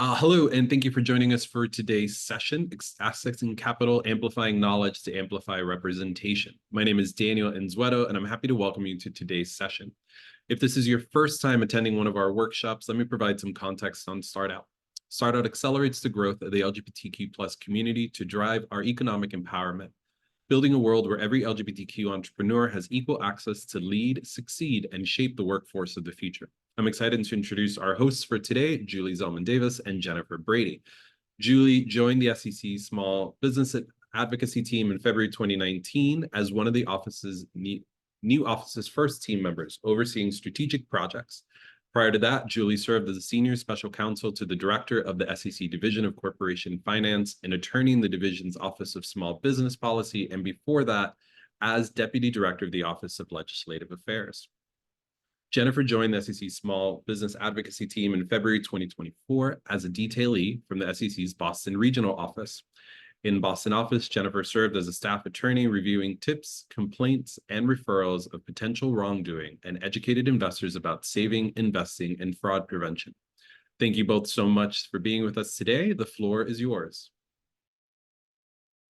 Hello, and thank you for joining us for today's session, Accessing Capital, Amplifying Knowledge to Amplify Representation. My name is Daniel Enzueto, and I'm happy to welcome you to today's session. If this is your first time attending one of our workshops, let me provide some context on StartOut. StartOut accelerates the growth of the LGBTQ+ community to drive our economic empowerment, building a world where every LGBTQ entrepreneur has equal access to lead, succeed, and shape the workforce of the future. I'm excited to introduce our hosts for today, Julie Zellman-Davis and Jennifer Brady. Julie joined the SEC Small Business Advocacy team in February 2019 as one of the new office's first team members, overseeing strategic projects. Prior to that, Julie served as a senior special counsel to the director of the SEC Division of Corporation Finance, an attorney in the division's Office of Small Business Policy, and before that, as deputy director of the Office of Legislative Affairs. Jennifer joined the SEC Small Business Advocacy team in February 2024 as a detailee from the SEC's Boston Regional Office. In Boston office, Jennifer served as a staff attorney reviewing tips, complaints, and referrals of potential wrongdoing and educated investors about saving, investing, and fraud prevention. Thank you both so much for being with us today. The floor is yours.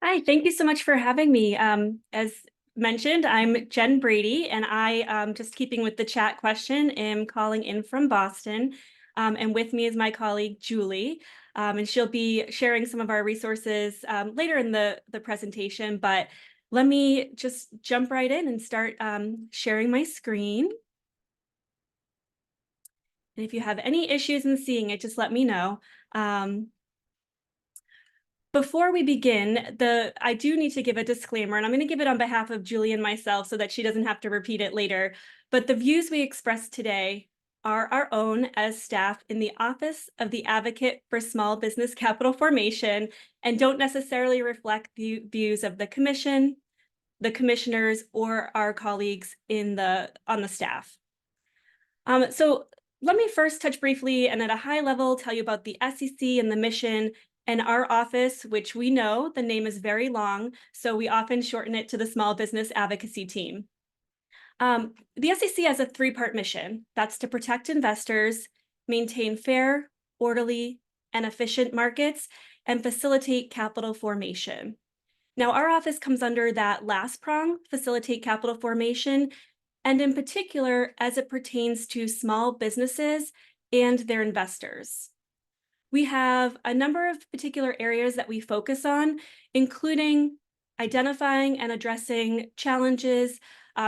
Hi, thank you so much for having me. As mentioned, I'm Jen Brady, and I, just keeping with the chat question, am calling in from Boston. And with me is my colleague, Julie, and she'll be sharing some of our resources later in the presentation. But let me just jump right in and start sharing my screen. And if you have any issues in seeing it, just let me know. Before we begin, I do need to give a disclaimer, and I'm going to give it on behalf of Julie and myself so that she doesn't have to repeat it later. But the views we express today are our own as staff in the Office of the Advocate for Small Business Capital Formation and don't necessarily reflect the views of the commission, the commissioners, or our colleagues on the staff. So let me first touch briefly and at a high level tell you about the SEC and the mission and our office, which we know the name is very long, so we often shorten it to the Small Business Advocacy team. The SEC has a three-part mission. That's to protect investors, maintain fair, orderly, and efficient markets, and facilitate capital formation. Now, our office comes under that last prong, facilitate capital formation, and in particular, as it pertains to small businesses and their investors. We have a number of particular areas that we focus on, including identifying and addressing challenges,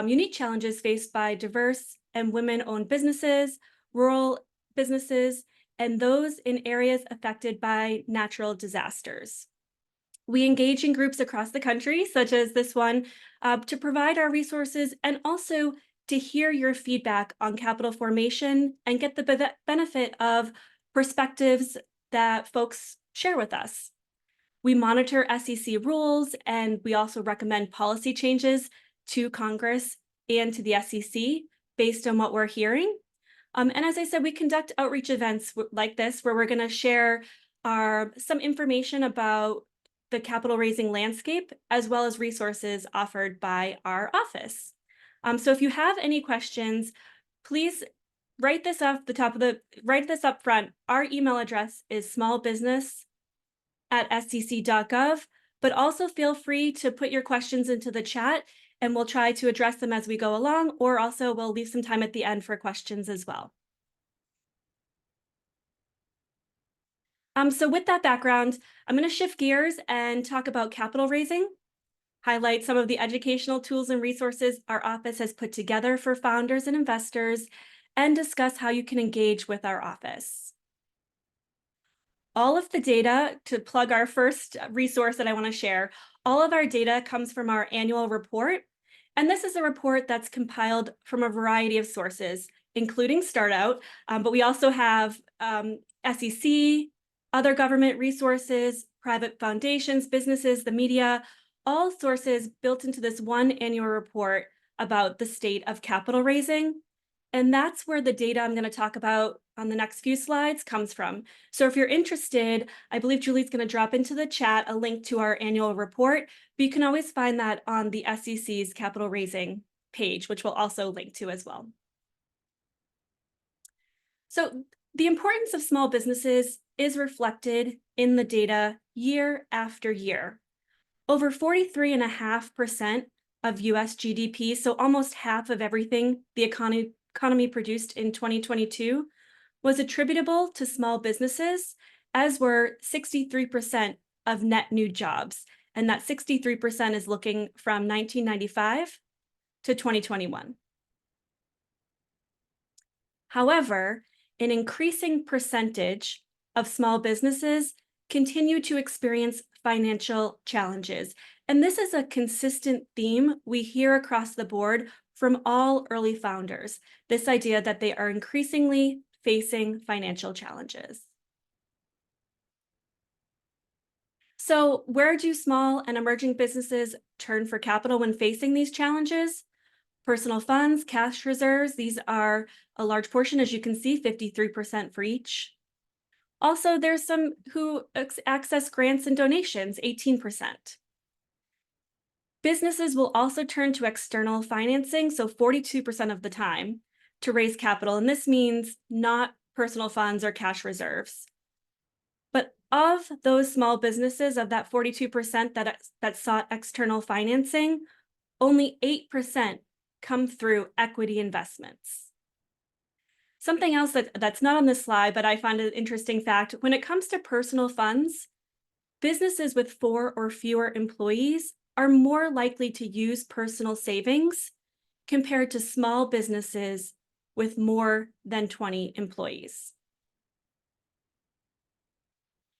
unique challenges faced by diverse and women-owned businesses, rural businesses, and those in areas affected by natural disasters. We engage in groups across the country, such as this one, to provide our resources and also to hear your feedback on capital formation and get the benefit of perspectives that folks share with us. We monitor SEC rules, and we also recommend policy changes to Congress and to the SEC based on what we're hearing. And as I said, we conduct outreach events like this where we're going to share some information about the capital raising landscape as well as resources offered by our office. So if you have any questions, please write this up front. Our email address is smallbusiness@sec.gov, but also feel free to put your questions into the chat and we'll try to address them as we go along, or also we'll leave some time at the end for questions as well. So with that background, I'm going to shift gears and talk about capital raising, highlight some of the educational tools and resources our office has put together for founders and investors, and discuss how you can engage with our office. All of the data, to plug our first resource that I want to share, all of our data comes from our annual report. And this is a report that's compiled from a variety of sources, including StartOut, but we also have SEC, other government resources, private foundations, businesses, the media, all sources built into this one annual report about the state of capital raising. And that's where the data I'm going to talk about on the next few slides comes from. So if you're interested, I believe Julie's going to drop into the chat a link to our annual report, but you can always find that on the SEC's capital raising page, which we'll also link to as well. So The importance of small businesses is reflected in the data year after year. Over 43.5% of US GDP, so almost half of everything the economy produced in 2022, was attributable to small businesses, as were 63% of net new jobs. And that 63% is looking from 1995 to 2021. However, an increasing percentage of small businesses continue to experience financial challenges. And this is a consistent theme we hear across the board from all early founders, this idea that they are increasingly facing financial challenges. So, where do small and emerging businesses turn for capital when facing these challenges? Personal funds, cash reserves, these are a large portion, as you can see, 53% for each. Also, there's some who access grants and donations, 18%. Businesses will also turn to external financing, so 42% of the time, to raise capital, and this means not personal funds or cash reserves. But of those small businesses, of that 42% that sought external financing, only 8% come through equity investments. Something else that's not on this slide, but I find an interesting fact, when it comes to personal funds, businesses with 4 or fewer employees are more likely to use personal savings compared to small businesses with more than 20 employees.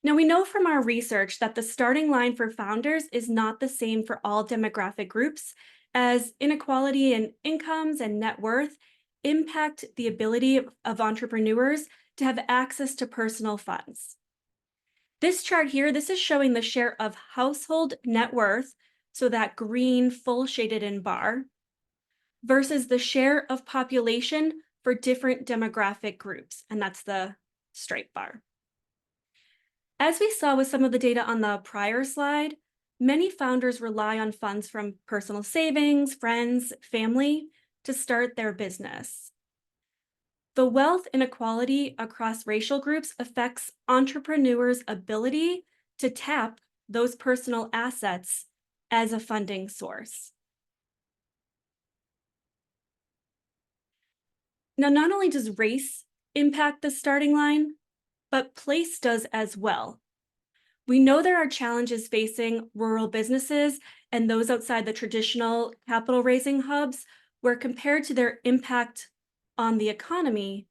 Now, we know from our research that the starting line for founders is not the same for all demographic groups, as inequality in incomes and net worth impact the ability of entrepreneurs to have access to personal funds. This chart here, this is showing the share of household net worth, so that green full shaded in bar, versus the share of population for different demographic groups, and that's the straight bar. As we saw with some of the data on the prior slide, many founders rely on funds from personal savings, friends, family to start their business. The wealth inequality across racial groups affects entrepreneurs' ability to tap those personal assets as a funding source. Now, not only does race impact the starting line, but place does as well. We know there are challenges facing rural businesses and those outside the traditional capital raising hubs, where compared to their impact on the economy,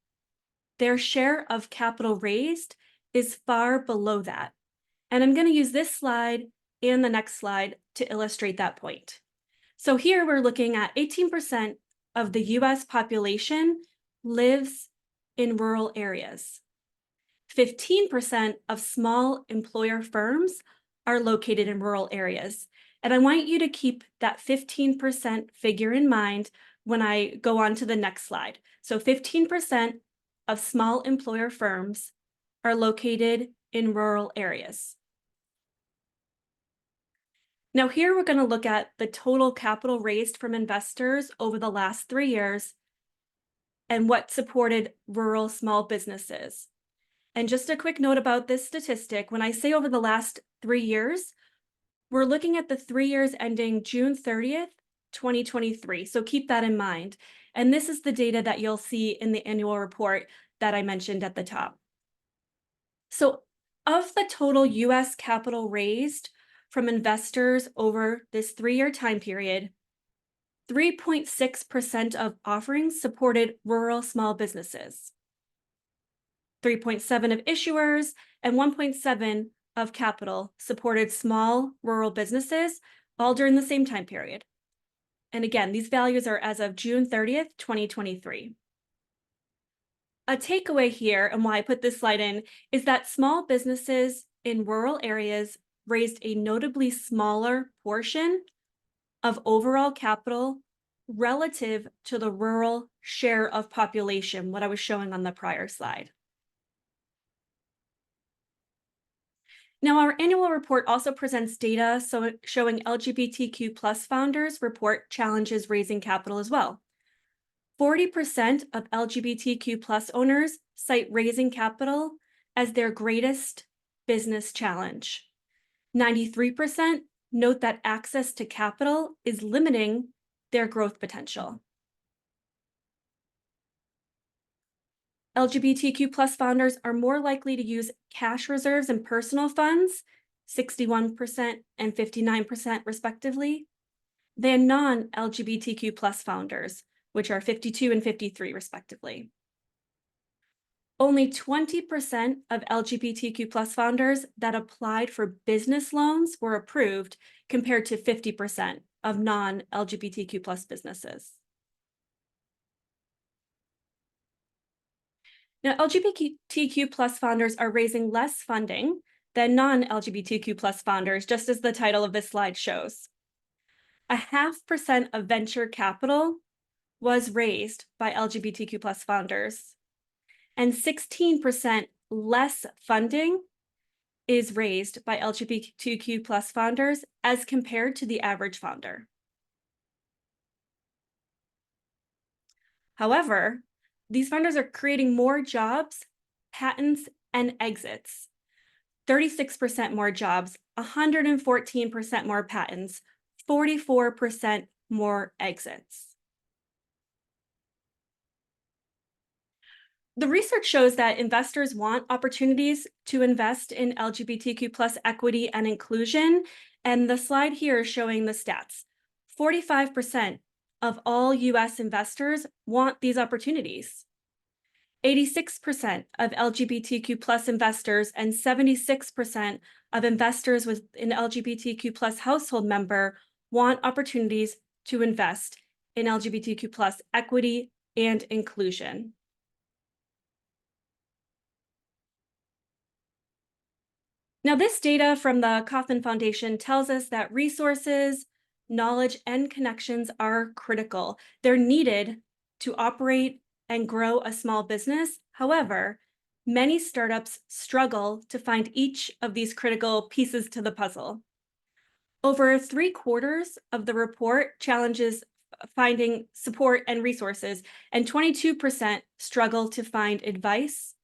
their share of capital raised is far below that. And I'm going to use this slide and the next slide to illustrate that point. So here we're looking at 18% of the US population lives in rural areas. 15% of small employer firms are located in rural areas. And I want you to keep that 15% figure in mind when I go on to the next slide. So 15% of small employer firms are located in rural areas. Now here we're going to look at the total capital raised from investors over the last 3 years and what supported rural small businesses. And just a quick note about this statistic, when I say over the last 3 years, we're looking at the 3 years ending June 30th, 2023. So keep that in mind. And this is the data that you'll see in the annual report that I mentioned at the top. So of the total US capital raised from investors over this 3-year time period, 3.6% of offerings supported rural small businesses. 3.7% of issuers and 1.7% of capital supported small rural businesses, all during the same time period. And again, these values are as of June 30th, 2023. A takeaway here, and why I put this slide in, is that small businesses in rural areas raised a notably smaller portion of overall capital relative to the rural share of population, what I was showing on the prior slide. Now, our annual report also presents data showing LGBTQ plus founders report challenges raising capital as well. 40% of LGBTQ plus owners cite raising capital as their greatest business challenge. 93% note that access to capital is limiting their growth potential. LGBTQ plus founders are more likely to use cash reserves and personal funds, 61% and 59% respectively, than non-LGBTQ plus founders, which are 52 and 53 respectively. Only 20% of LGBTQ plus founders that applied for business loans were approved, compared to 50% of non-LGBTQ plus businesses. Now, LGBTQ plus founders are raising less funding than non-LGBTQ plus founders, just as the title of this slide shows. 0.5% of venture capital was raised by LGBTQ plus founders, and 16% less funding is raised by LGBTQ plus founders as compared to the average founder. However, these founders are creating more jobs, patents, and exits. 36% more jobs, 114% more patents, 44% more exits. The research shows that investors want opportunities to invest in LGBTQ plus equity and inclusion, and the slide here is showing the stats. 45% of all US investors want these opportunities. 86% of LGBTQ plus investors and 76% of investors with an LGBTQ plus household member want opportunities to invest in LGBTQ plus equity and inclusion. Now, this data from the Kauffman Foundation tells us that resources, knowledge, and connections are critical. They're needed to operate and grow a small business. However, many startups struggle to find each of these critical pieces to the puzzle. Over 3/4 of the report challenges finding support and resources, and 22% struggle to find advice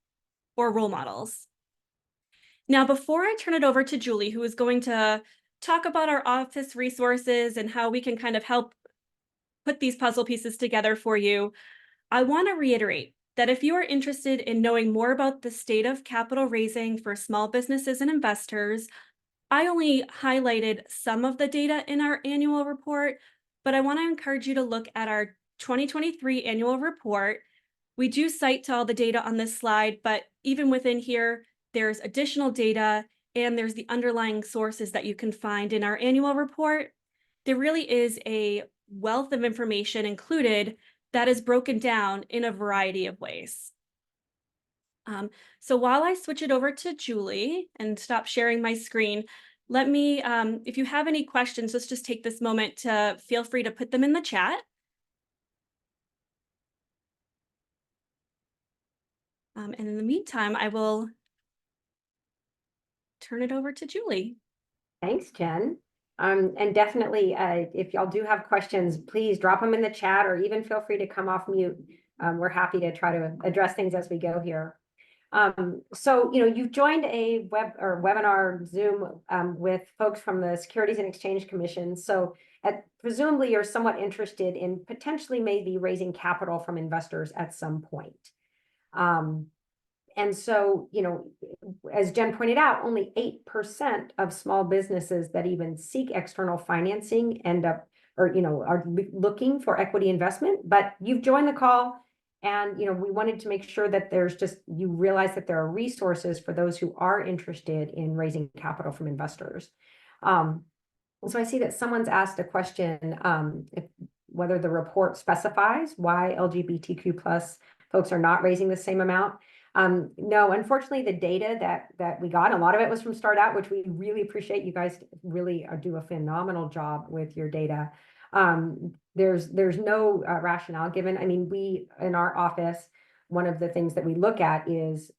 or role models. Now, before I turn it over to Julie, who is going to talk about our office resources and how we can kind of help put these puzzle pieces together for you, I want to reiterate that if you are interested in knowing more about the state of capital raising for small businesses and investors, I only highlighted some of the data in our annual report, but I want to encourage you to look at our 2023 annual report. We do cite all the data on this slide, but even within here, there's additional data and there's the underlying sources that you can find in our annual report. There really is a wealth of information included that is broken down in a variety of ways. So while I switch it over to Julie and stop sharing my screen, let me, if you have any questions, let's just take this moment to feel free to put them in the chat. And in the meantime, I will turn it over to Julie. Thanks, Jen. And definitely, if y'all do have questions, please drop them in the chat or even feel free to come off mute. We're happy to try to address things as we go here. So, you've joined a webinar Zoom with folks from the Securities and Exchange Commission. So presumably you're somewhat interested in potentially maybe raising capital from investors at some point. And so, as Jen pointed out, only 8% of small businesses that even seek external financing end up, or, are looking for equity investment. But you've joined the call, and, we wanted to make sure that you realize that there are resources for those who are interested in raising capital from investors. So I see that someone's asked a question, whether the report specifies why LGBTQ plus folks are not raising the same amount. No, unfortunately, the data that we got, a lot of it was from StartOut, which we really appreciate. You guys really do a phenomenal job with your data. There's no rationale given. I mean, we in our office, one of the things that we look at is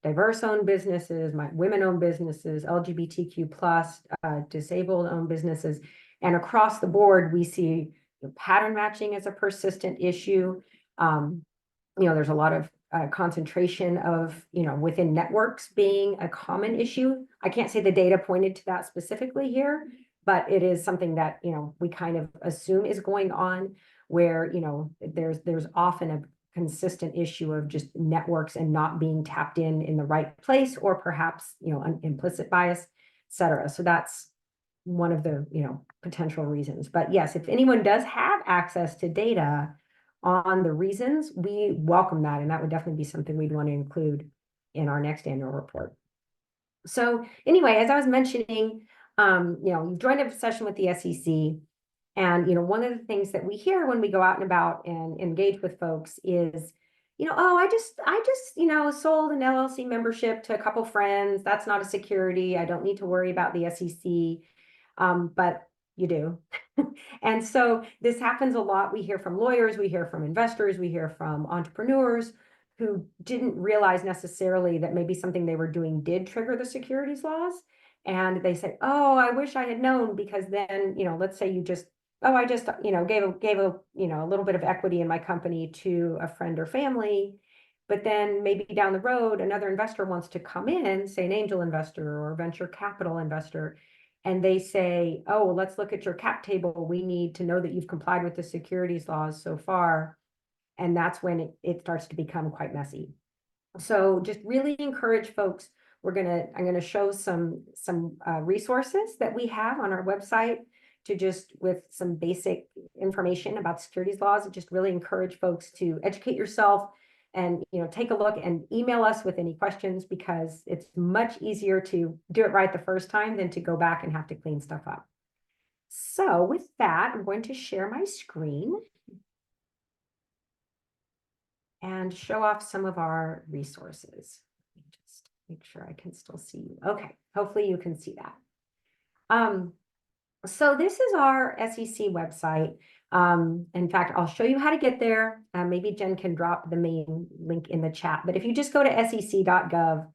diverse-owned businesses, women-owned businesses, LGBTQ plus, disabled-owned businesses, and across the board, we see pattern matching as a persistent issue. There's a lot of concentration of, within networks being a common issue. I can't say the data pointed to that specifically here, but it is something that, we kind of assume is going on where, there's often a consistent issue of just networks and not being tapped in the right place, or perhaps, an implicit bias, et cetera. So that's one of the, potential reasons. But yes, if anyone does have access to data on the reasons, we welcome that. And that would definitely be something we'd want to include in our next annual report. So anyway, as I was mentioning, you joined a session with the SEC. And, one of the things that we hear when we go out and about and engage with folks is, oh, I just, sold an LLC membership to a couple friends. That's not a security. I don't need to worry about the SEC. But you do. And so this happens a lot. We hear from lawyers, we hear from investors, we hear from entrepreneurs who didn't realize necessarily that maybe something they were doing did trigger the securities laws. And they say, oh, I wish I had known, because then, let's say you just, oh, I just, gave a, a little bit of equity in my company to a friend or family. But then maybe down the road, another investor wants to come in, say an angel investor or venture capital investor, and they say, oh, well, let's look at your cap table. We need to know that you've complied with the securities laws so far. And that's when it starts to become quite messy. So just really encourage folks. I'm gonna show some resources that we have on our website to just with some basic information about securities laws. And just really encourage folks to educate yourself and take a look and email us with any questions, because it's much easier to do it right the first time than to go back and have to clean stuff up. So with that, I'm going to share my screen and show off some of our resources. Let me just make sure I can still see you. Okay, hopefully you can see that. So this is our SEC website. In fact, I'll show you how to get there. Maybe Jen can drop the main link in the chat. But if you just go to sec.gov,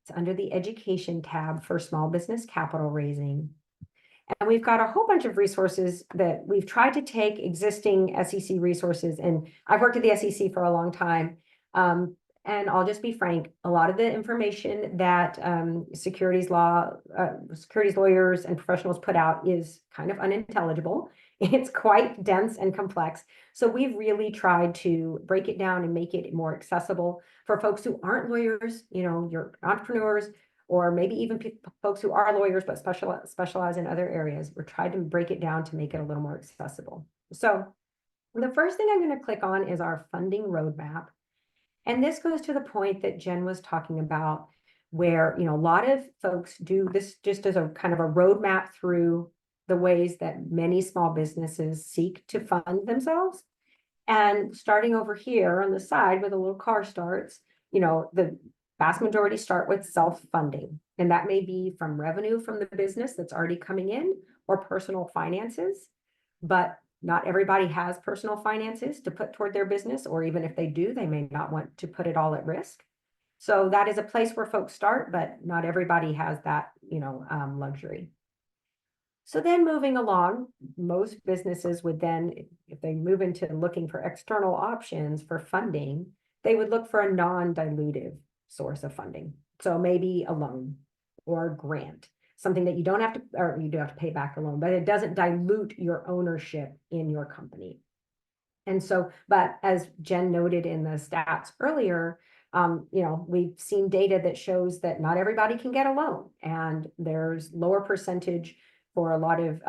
it's under the education tab for small business capital raising. And we've got a whole bunch of resources that we've tried to take existing SEC resources. And I've worked at the SEC for a long time. And I'll just be frank, a lot of the information that securities lawyers and professionals put out is kind of unintelligible. It's quite dense and complex. So we've really tried to break it down and make it more accessible for folks who aren't lawyers, your entrepreneurs, or maybe even folks who are lawyers but specialize in other areas. We're trying to break it down to make it a little more accessible. So the first thing I'm going to click on is our funding roadmap. And this goes to the point that Jen was talking about, where, a lot of folks do this just as a kind of a roadmap through the ways that many small businesses seek to fund themselves. And starting over here on the side where the little car starts, the vast majority start with self-funding. And that may be from revenue from the business that's already coming in, or personal finances. But not everybody has personal finances to put toward their business, or even if they do, they may not want to put it all at risk. So that is a place where folks start, but not everybody has that, luxury. So then moving along, most businesses would then, if they move into looking for external options for funding, they would look for a non-dilutive source of funding. So maybe a loan or a grant, something that you don't have to, or you do have to pay back a loan, but it doesn't dilute your ownership in your company. And so, but as Jen noted in the stats earlier, we've seen data that shows that not everybody can get a loan, and there's lower percentage for a lot of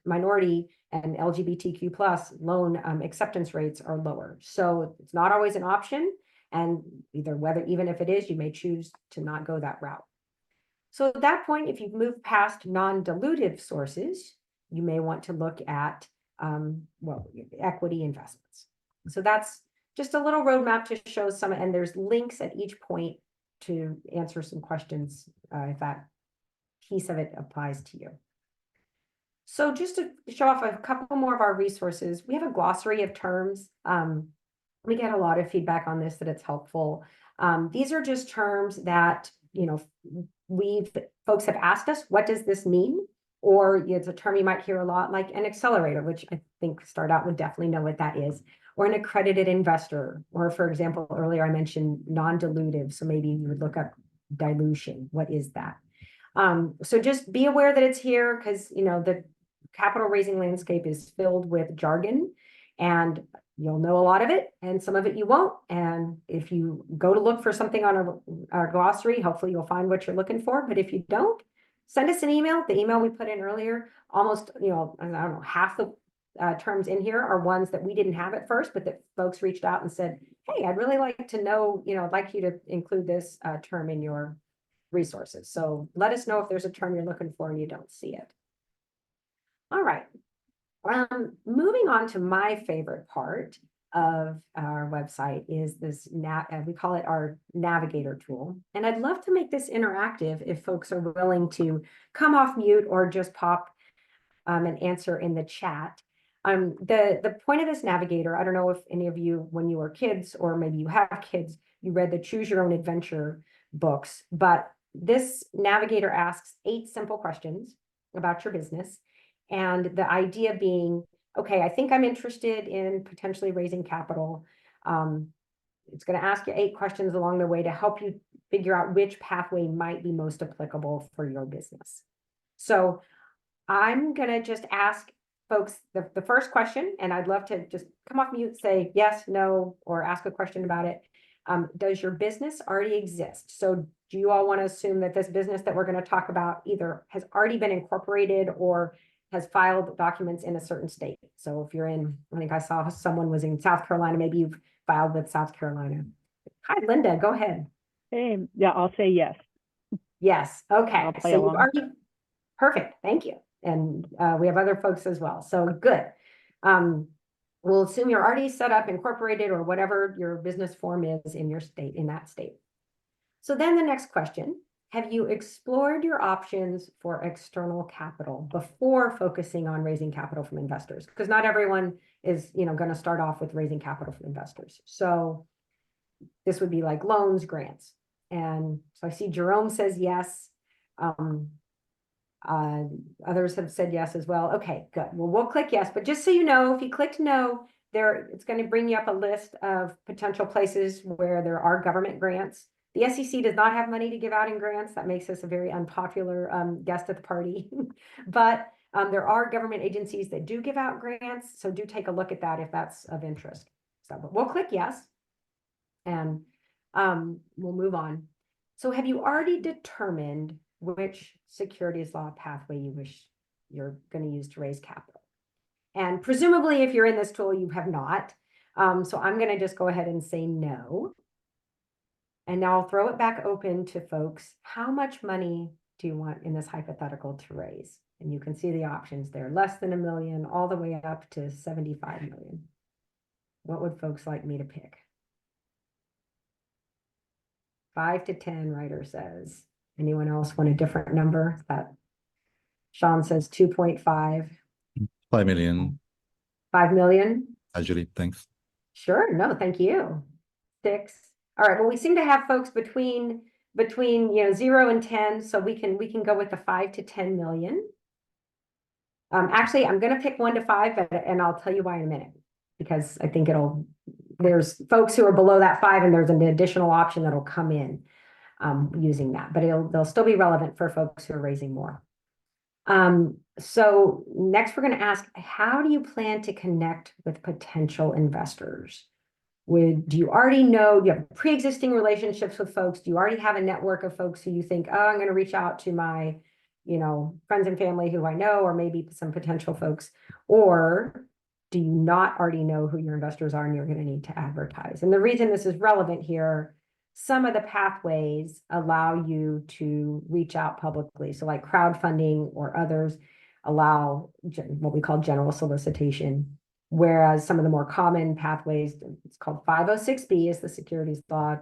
minority and LGBTQ plus loan acceptance rates are lower. So it's not always an option, and even if it is, you may choose to not go that route. So at that point, if you've moved past non-dilutive sources, you may want to look at equity investments. So that's just a little roadmap to show some, and there's links at each point to answer some questions if that piece of it applies to you. So just to show off a couple more of our resources, we have a glossary of terms. We get a lot of feedback on this, that it's helpful. These are just terms that, folks have asked us, what does this mean? or it's a term you might hear a lot, like an accelerator, which I think StartOut would definitely know what that is, or an accredited investor, or for example, earlier I mentioned non-dilutive, so maybe you would look up dilution. What is that? So just be aware that it's here, because the capital raising landscape is filled with jargon, and you'll know a lot of it, and some of it you won't. And if you go to look for something on our glossary, hopefully you'll find what you're looking for. But if you don't, send us an email. The email we put in earlier, almost, I don't know, half the terms in here are ones that we didn't have at first, but that folks reached out and said, hey, I'd really like to know, I'd like you to include this term in your resources. So let us know if there's a term you're looking for and you don't see it. All right. Moving on to my favorite part of our website is this, we call it our navigator tool. And I'd love to make this interactive if folks are willing to come off mute or just pop an answer in the chat. The point of this navigator, I don't know if any of you, when you were kids, or maybe you have kids, you read the Choose Your Own Adventure books, but this navigator asks 8 simple questions about your business. And the idea being, okay, I think I'm interested in potentially raising capital. It's going to ask you 8 questions along the way to help you figure out which pathway might be most applicable for your business. So I'm going to just ask folks the first question, and I'd love to just come off mute, say yes, no, or ask a question about it. Does your business already exist? So do you all want to assume that this business that we're going to talk about either has already been incorporated or has filed documents in a certain state? So if you're in, I think I saw someone was in South Carolina, maybe you've filed with South Carolina. Hi, Linda, go ahead. Hey, yeah, I'll say yes. Yes, okay. I'll play So along. you've already, perfect, thank you. And we have other folks as well, so good. We'll assume you're already set up, incorporated, or whatever your business form is in your state, in that state. So then the next question, have you explored your options for external capital before focusing on raising capital from investors? Because not everyone is, going to start off with raising capital from investors. So this would be like loans, grants. And so I see Jerome says yes. Others have said yes as well. Okay, good. Well, we'll click yes, but just so you know, if you clicked no, it's going to bring you up a list of potential places where there are government grants. The SEC does not have money to give out in grants. That makes us a very unpopular guest at the party. But there are government agencies that do give out grants. So do take a look at that if that's of interest. So but we'll click yes. And we'll move on. So have you already determined which securities law pathway you wish you're going to use to raise capital? And presumably, if you're in this tool, you have not. So I'm going to just go ahead and say no. And now I'll throw it back open to folks. How much money do you want in this hypothetical to raise? And you can see the options there, less than $1 million, all the way up to 75 million. What would folks like me to pick? 5 to 10, writer says. Anyone else want a different number? That Sean says 2.5. 5 million. 5 million? Actually, thanks. Sure, no, thank you. 6. All right, well, we seem to have folks between 0 and 10, so we can go with the 5 to 10 million. Actually, I'm going to pick 1 to 5, and I'll tell you why in a minute, because I think there's folks who are below that 5, and there's an additional option that'll come in using that, but they'll still be relevant for folks who are raising more. So next we're going to ask, how do you plan to connect with potential investors? Do you already know, do you have pre-existing relationships with folks? Do you already have a network of folks who you think, oh, I'm going to reach out to my, friends and family who I know, or maybe some potential folks? Or do you not already know who your investors are and you're going to need to advertise? And the reason this is relevant here, some of the pathways allow you to reach out publicly. So like crowdfunding or others allow what we call general solicitation. Whereas some of the more common pathways, it's called 506B, is the securities law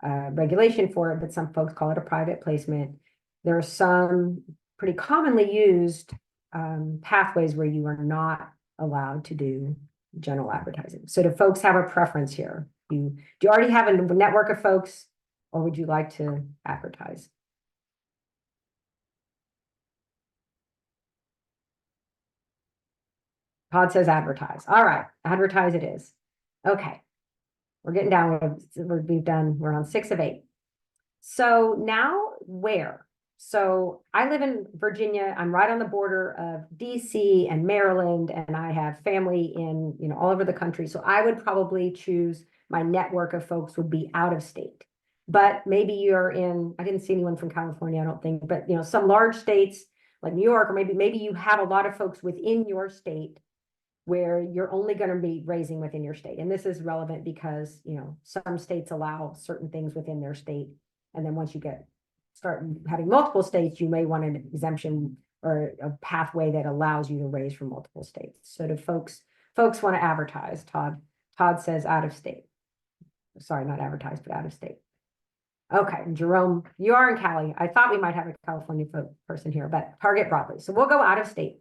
regulation for it, but some folks call it a private placement. There are some pretty commonly used pathways where you are not allowed to do general advertising. So do folks have a preference here? Do you already have a network of folks, or would you like to advertise? Todd says advertise. All right, advertise it is. Okay. We're getting down, we're on 6 of 8. So now where? So I live in Virginia. I'm right on the border of DC and Maryland, and I have family in, all over the country. So I would probably choose my network of folks would be out of state. But maybe you're in, I didn't see anyone from California, I don't think, but some large states like New York, or maybe you have a lot of folks within your state where you're only going to be raising within your state. And this is relevant because, some states allow certain things within their state. And then once you start having multiple states, you may want an exemption or a pathway that allows you to raise from multiple states. So do folks want to advertise? Todd says out of state. Sorry, not advertise, but out of state. Okay, Jerome, you are in Cali. I thought we might have a California person here, but target broadly. So we'll go out of state.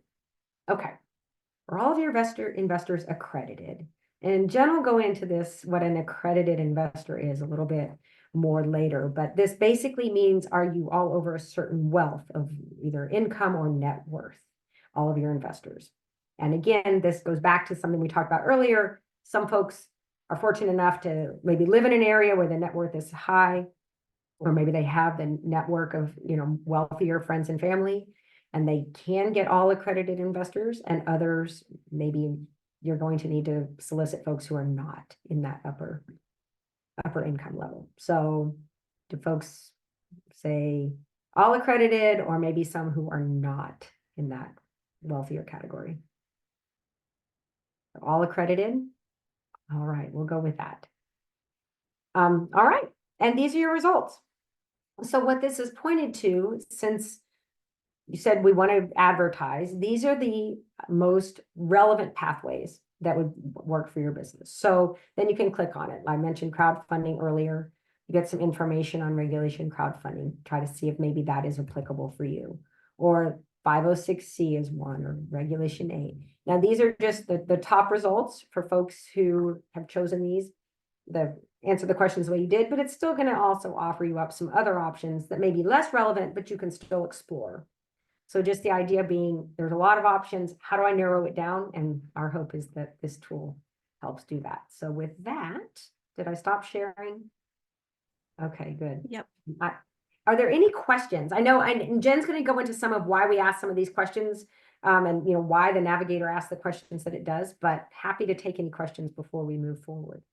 Okay. Are all of your investors accredited? And Jen will go into this, what an accredited investor is a little bit more later, but this basically means, are you all over a certain wealth of either income or net worth, all of your investors? And again, this goes back to something we talked about earlier. Some folks are fortunate enough to maybe live in an area where the net worth is high, or maybe they have the network of, wealthier friends and family, and they can get all accredited investors, and others, maybe you're going to need to solicit folks who are not in that upper income level. So do folks say all accredited, or maybe some who are not in that wealthier category? All accredited? All right, we'll go with that. All right, and these are your results. So what this is pointed to, since you said we want to advertise, these are the most relevant pathways that would work for your business. So then you can click on it. I mentioned crowdfunding earlier. You get some information on regulation crowdfunding. Try to see if maybe that is applicable for you. Or 506C is one, or Regulation 8. Now, these are just the top results for folks who have chosen these, answer the questions the way you did, but it's still going to also offer you up some other options that may be less relevant, but you can still explore. So just the idea being, there's a lot of options. How do I narrow it down? And our hope is that this tool helps do that. So with that, did I stop sharing? Okay, good. Yep. Are there any questions? I know, and Jen's going to go into some of why we ask some of these questions, and why the navigator asks the questions that it does, but happy to take any questions before we move forward.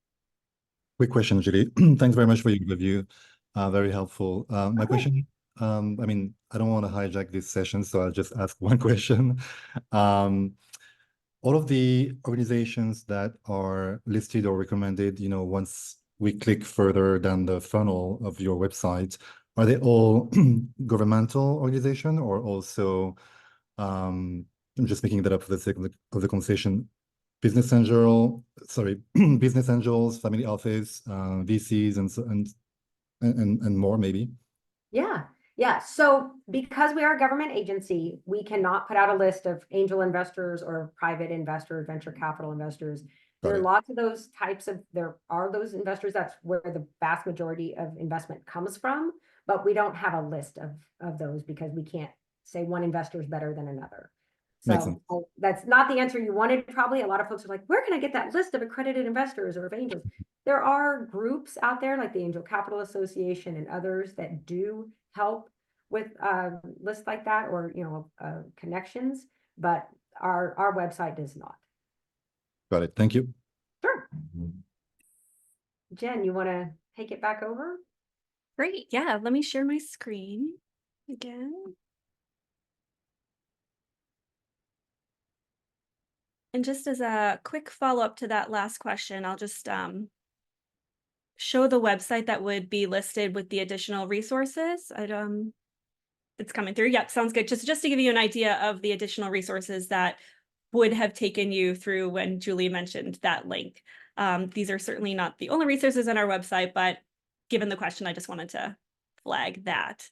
Quick question, Julie. Thanks very much for your review. Very helpful. My question, I mean, I don't want to hijack this session, so I'll just ask one question. All of the organizations that are listed or recommended, once we click further down the funnel of your website, are they all governmental organization, or also, I'm just making that up for the sake of the conversation, business angels, family office, VCs, and more maybe? Yeah. So because we are a government agency, we cannot put out a list of angel investors or private investors, venture capital investors. There are lots of those types of, there are those investors. That's where the vast majority of investment comes from, but we don't have a list of those because we can't say one investor is better than another. So that's not the answer you wanted. Probably a lot of folks are like, where can I get that list of accredited investors or of angels? There are groups out there like the Angel Capital Association and others that do help with lists like that, or connections, but our website does not. Got it. Thank you. Sure. Jen, you want to take it back over? Great. Yeah, let me share my screen again. And just as a quick follow-up to that last question, I'll just show the website that would be listed with the additional resources. It's coming through. Yep, sounds good. Just to give you an idea of the additional resources that would have taken you through when Julie mentioned that link. These are certainly not the only resources on our website, but given the question, I just wanted to flag that.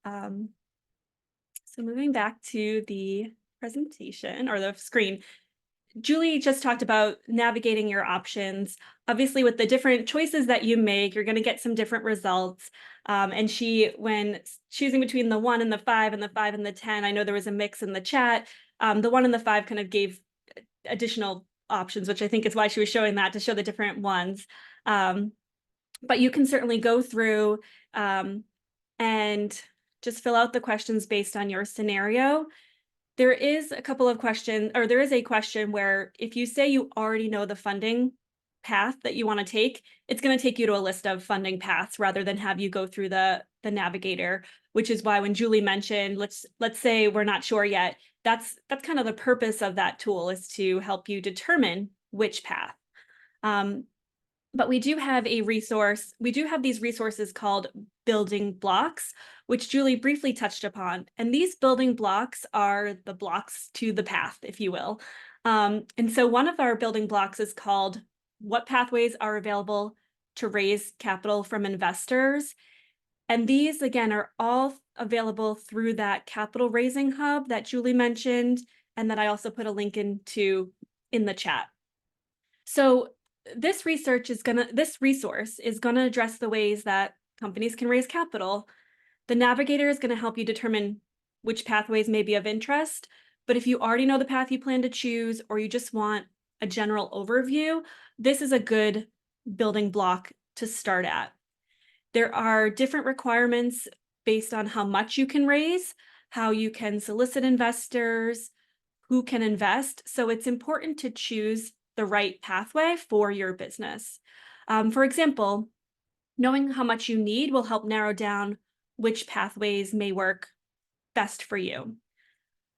So moving back to the presentation or the screen, Julie just talked about navigating your options. Obviously, with the different choices that you make, you're going to get some different results. And when choosing between the 1 and the 5 and the 5 and the 10, I know there was a mix in the chat. The 1 and the 5 kind of gave additional options, which I think is why she was showing that, to show the different ones. But you can certainly go through and just fill out the questions based on your scenario. There is a couple of questions, or there is a question where if you say you already know the funding path that you want to take, it's going to take you to a list of funding paths rather than have you go through the navigator, which is why when Julie mentioned, let's say we're not sure yet, that's kind of the purpose of that tool, is to help you determine which path. But we do have a resource. We do have these resources called building blocks, which Julie briefly touched upon. And these building blocks are the blocks to the path, if you will. And so one of our building blocks is called what pathways are available to raise capital from investors. And these, again, are all available through that capital raising hub that Julie mentioned, and that I also put a link into in the chat. So this resource is gonna address the ways that companies can raise capital. The navigator is going to help you determine which pathways may be of interest. But if you already know the path you plan to choose, or you just want a general overview, this is a good building block to start at. There are different requirements based on how much you can raise, how you can solicit investors, who can invest. So it's important to choose the right pathway for your business. For example, knowing how much you need will help narrow down which pathways may work best for you.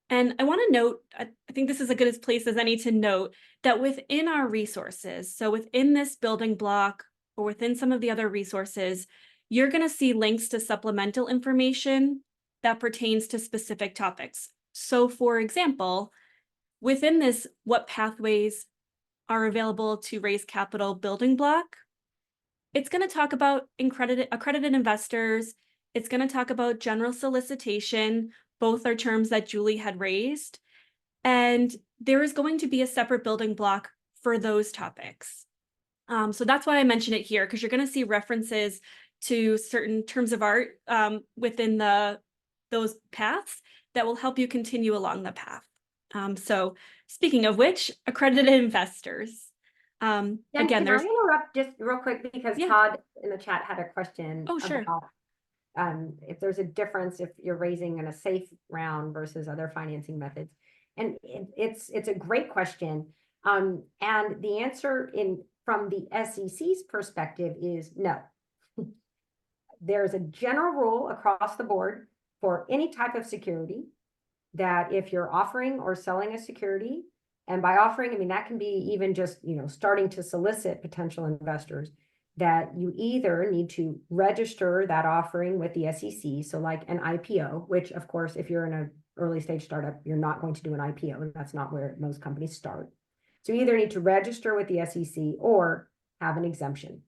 And I want to note, I think this is as good a place as any to note that within our resources, so within this building block or within some of the other resources, you're going to see links to supplemental information that pertains to specific topics. So for example, within this what pathways are available to raise capital building block, it's going to talk about accredited investors. It's going to talk about general solicitation. Both are terms that Julie had raised. And there is going to be a separate building block for those topics. So that's why I mentioned it here, because you're going to see references to certain terms of art within those paths that will help you continue along the path. So speaking of which, accredited investors. Jen, Again, can I interrupt just real quick, because Yeah. Todd in the chat had a question Oh, sure. about if there's a difference if you're raising in a safe round versus other financing methods. And it's a great question. And the answer from the SEC's perspective is no. There's a general rule across the board for any type of security that if you're offering or selling a security, and by offering, I mean, that can be even just, starting to solicit potential investors, that you either need to register that offering with the SEC. So like an IPO, which of course, if you're in an early stage startup, you're not going to do an IPO, and that's not where most companies start. So you either need to register with the SEC or have an exemption.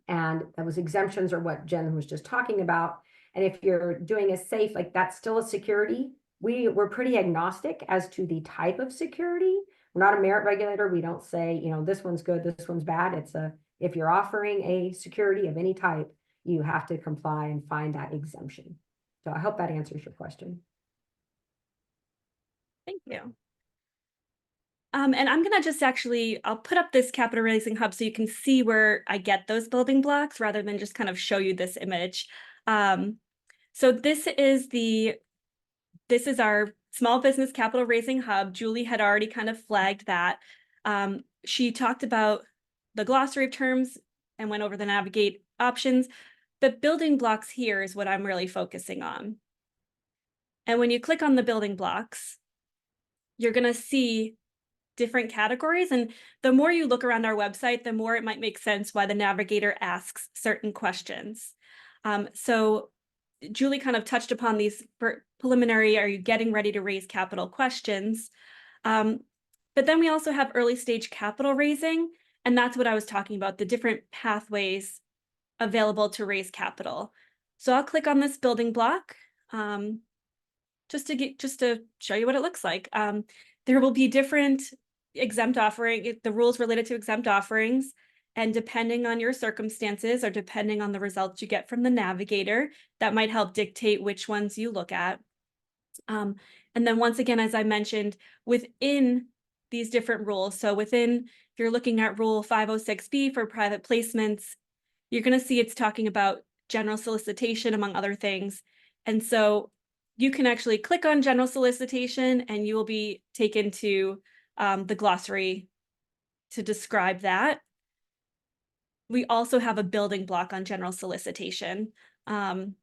And those exemptions are what Jen was just talking about. And if you're doing a safe, like that's still a security, we're pretty agnostic as to the type of security. We're not a merit regulator. We don't say, this one's good, this one's bad. If you're offering a security of any type, you have to comply and find that exemption. So I hope that answers your question. Thank you. And I'm gonna just I'll put up this capital raising hub so you can see where I get those building blocks rather than just kind of show you this image. So this is our small business capital raising hub. Julie had already kind of flagged that. She talked about the glossary of terms and went over the navigate options. The building blocks here is what I'm really focusing on. And when you click on the building blocks, you're gonna see different categories. And the more you look around our website, the more it might make sense why the navigator asks certain questions. So Julie kind of touched upon these preliminary, are you getting ready to raise capital questions? But then we also have early stage capital raising. And that's what I was talking about, the different pathways available to raise capital. So I'll click on this building block just to show you what it looks like. There will be different exempt offering, the rules related to exempt offerings, and depending on your circumstances or depending on the results you get from the navigator, that might help dictate which ones you look at. And then once again, as I mentioned, within these different rules. So within, if you're looking at Rule 506B for private placements, you're going to see it's talking about general solicitation, among other things. And so you can actually click on general solicitation and you will be taken to the glossary to describe that. We also have a building block on general solicitation. And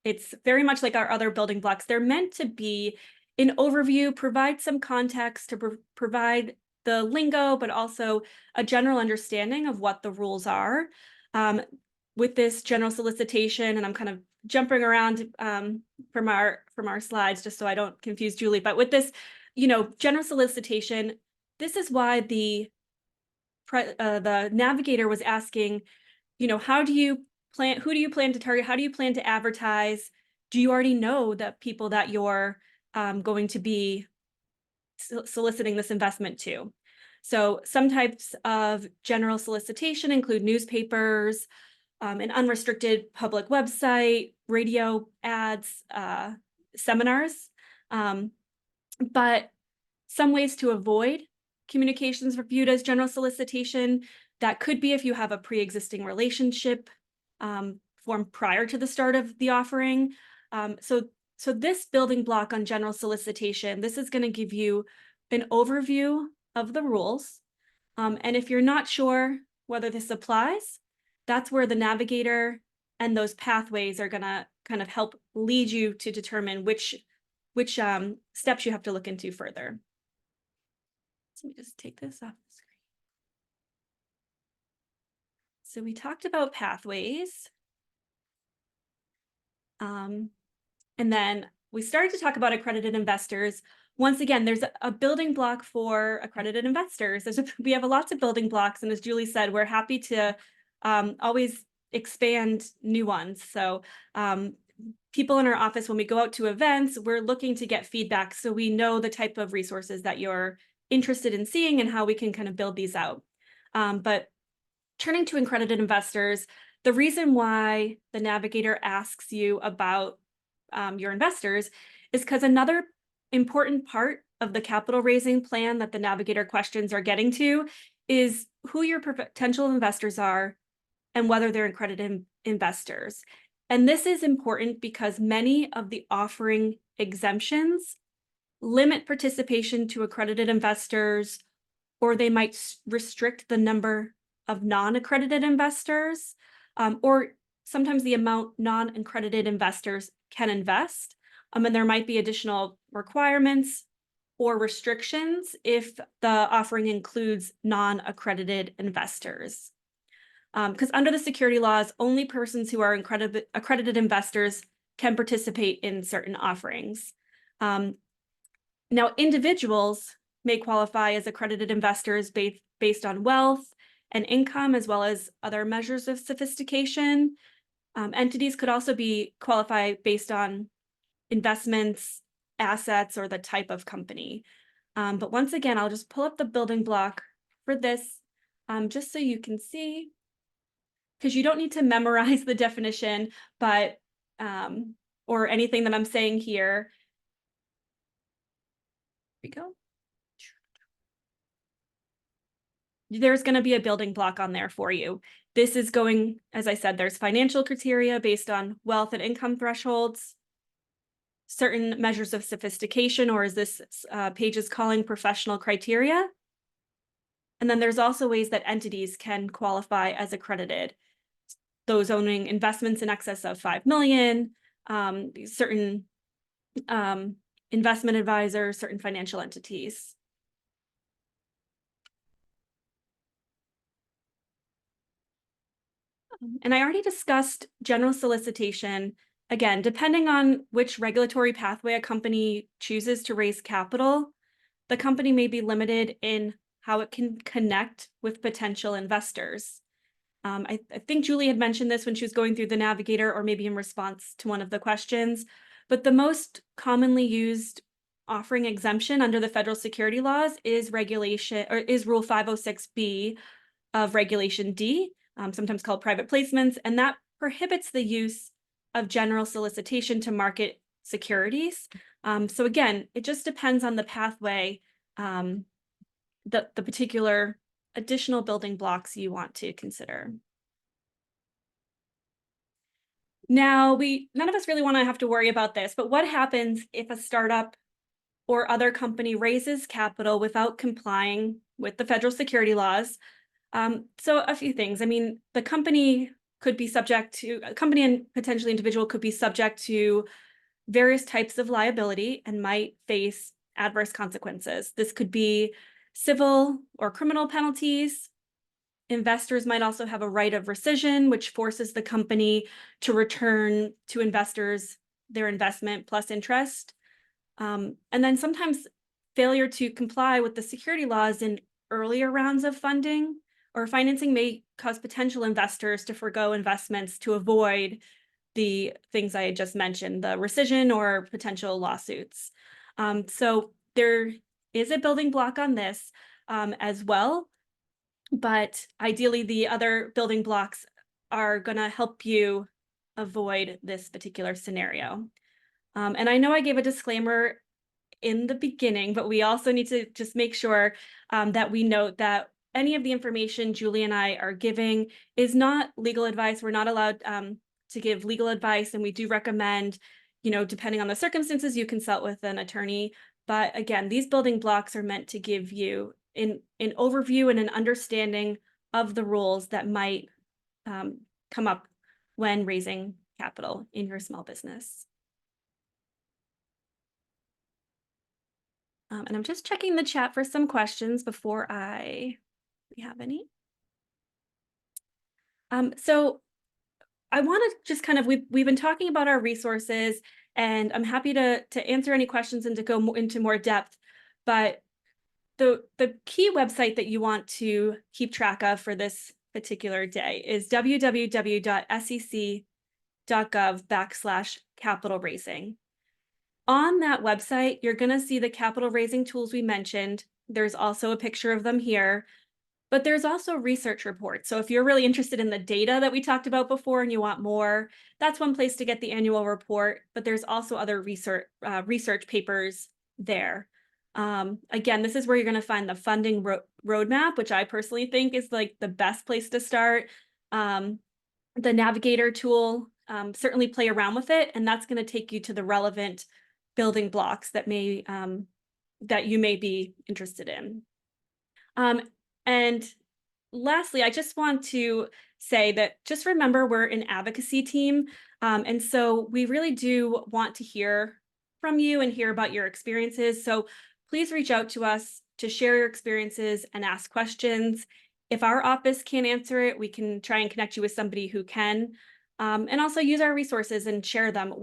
it's very much like our other building blocks. They're meant to be an overview, provide some context, to provide the lingo, but also a general understanding of what the rules are. With this general solicitation, and I'm kind of jumping around from our slides just so I don't confuse Julie, but with this, general solicitation, this is why the navigator was asking, how do you plan, who do you plan to target? How do you plan to advertise? Do you already know the people that you're going to be soliciting this investment to? So some types of general solicitation include newspapers, an unrestricted public website, radio ads, seminars. But some ways to avoid communications viewed as general solicitation, that could be if you have a pre-existing relationship formed prior to the start of the offering. So this building block on general solicitation, this is going to give you an overview of the rules. And if you're not sure whether this applies, that's where the navigator and those pathways are going to kind of help lead you to determine which steps you have to look into further. So let me just take this off the screen. So we talked about pathways. And then we started to talk about accredited investors. Once again, there's a building block for accredited investors. We have lots of building blocks. And as Julie said, we're happy to always expand new ones. So people in our office, when we go out to events, we're looking to get feedback so we know the type of resources that you're interested in seeing and how we can kind of build these out. But turning to accredited investors, the reason why the navigator asks you about your investors is because another important part of the capital raising plan that the navigator questions are getting to is who your potential investors are and whether they're accredited investors. And this is important because many of the offering exemptions limit participation to accredited investors, or they might restrict the number of non-accredited investors, or sometimes the amount non-accredited investors can invest. And there might be additional requirements or restrictions if the offering includes non-accredited investors. Because under the security laws, only persons who are accredited investors can participate in certain offerings. Now, individuals may qualify as accredited investors based on wealth and income, as well as other measures of sophistication. Entities could also qualify based on investments, assets, or the type of company. But once again, I'll just pull up the building block for this, just so you can see, because you don't need to memorize the definition, but or anything that I'm saying here. Here we go. There's going to be a building block on there for you. This is going, as I said, there's financial criteria based on wealth and income thresholds, certain measures of sophistication, or as this page is calling, professional criteria. And then there's also ways that entities can qualify as accredited. Those owning investments in excess of 5 million, certain investment advisors, certain financial entities. And I already discussed general solicitation. Again, depending on which regulatory pathway a company chooses to raise capital, the company may be limited in how it can connect with potential investors. I think Julie had mentioned this when she was going through the navigator, or maybe in response to one of the questions, but the most commonly used offering exemption under the federal security laws is Rule 506B of Regulation D, sometimes called private placements, and that prohibits the use of general solicitation to market securities. So again, it just depends on the pathway, the particular additional building blocks you want to consider. Now, none of us really want to have to worry about this, but what happens if a startup or other company raises capital without complying with the federal security laws? So a few things. I mean, the company could be subject to, a company and potentially individual could be subject to various types of liability and might face adverse consequences. This could be civil or criminal penalties. Investors might also have a right of rescission, which forces the company to return to investors their investment plus interest. And then sometimes failure to comply with the security laws in earlier rounds of funding or financing may cause potential investors to forgo investments to avoid the things I had just mentioned, the rescission or potential lawsuits. So there is a building block on this as well, but ideally the other building blocks are going to help you avoid this particular scenario. And I know I gave a disclaimer in the beginning, but we also need to just make sure that we note that any of the information Julie and I are giving is not legal advice. We're not allowed to give legal advice, and we do recommend, depending on the circumstances, you consult with an attorney. But again, these building blocks are meant to give you an overview and an understanding of the rules that might come up when raising capital in your small business. And I'm just checking the chat for some questions before we have any. So I want to just kind of, we've been talking about our resources, and I'm happy to answer any questions and to go into more depth. But the key website that you want to keep track of for this particular day is www.sec.gov/capital raising. On that website, you're going to see the capital raising tools we mentioned. There's also a picture of them here, but there's also research reports. So if you're really interested in the data that we talked about before and you want more, that's one place to get the annual report, but there's also other research papers there. Again, this is where you're going to find the funding roadmap, which I personally think is like the best place to start. The navigator tool, certainly play around with it, and that's going to take you to the relevant building blocks that you may be interested in. And lastly, I just want to say that just remember we're an advocacy team. And so we really do want to hear from you and hear about your experiences. So please reach out to us to share your experiences and ask questions. If our office can't answer it, we can try and connect you with somebody who can. And also use our resources and share them.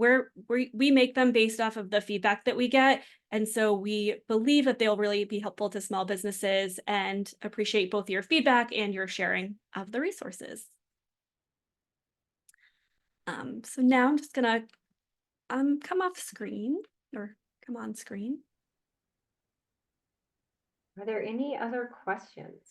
We make them based off of the feedback that we get. And so we believe that they'll really be helpful to small businesses, and appreciate both your feedback and your sharing of the resources. So now I'm just gonna come off screen, or come on screen. Are there any other questions?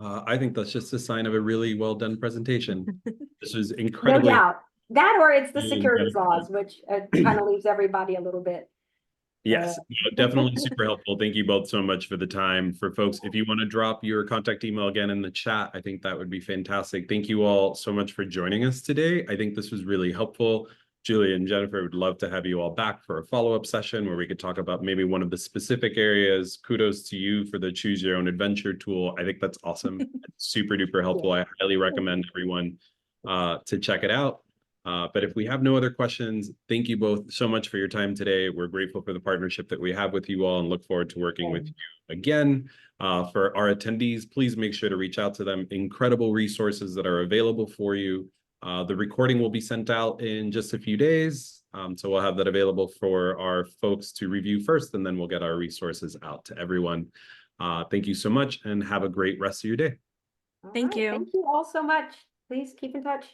I think that's just a sign of a really well done presentation. This was No incredibly. doubt. That, or it's the Yeah, securities yeah. laws, which kind of leaves everybody a little bit. Yes, definitely super helpful. Thank you both so much for the time. For folks, if you want to drop your contact email again in the chat, I think that would be fantastic. Thank you all so much for joining us today. I think this was really helpful. Julie and Jennifer would love to have you all back for a follow-up session where we could talk about maybe one of the specific areas. Kudos to you for the Choose Your Own Adventure tool. I think that's awesome. It's super duper helpful. I highly recommend everyone to check it out. But if we have no other questions, thank you both so much for your time today. We're grateful for the partnership that we have with you all and look forward to working with you again. For our attendees, please make sure to reach out to them. Incredible resources that are available for you. The recording will be sent out in just a few days. So we'll have that available for our folks to review first, and then we'll get our resources out to everyone. Thank you so much, and have a great rest of your day. Thank you. Thank you all so much. Please keep in touch.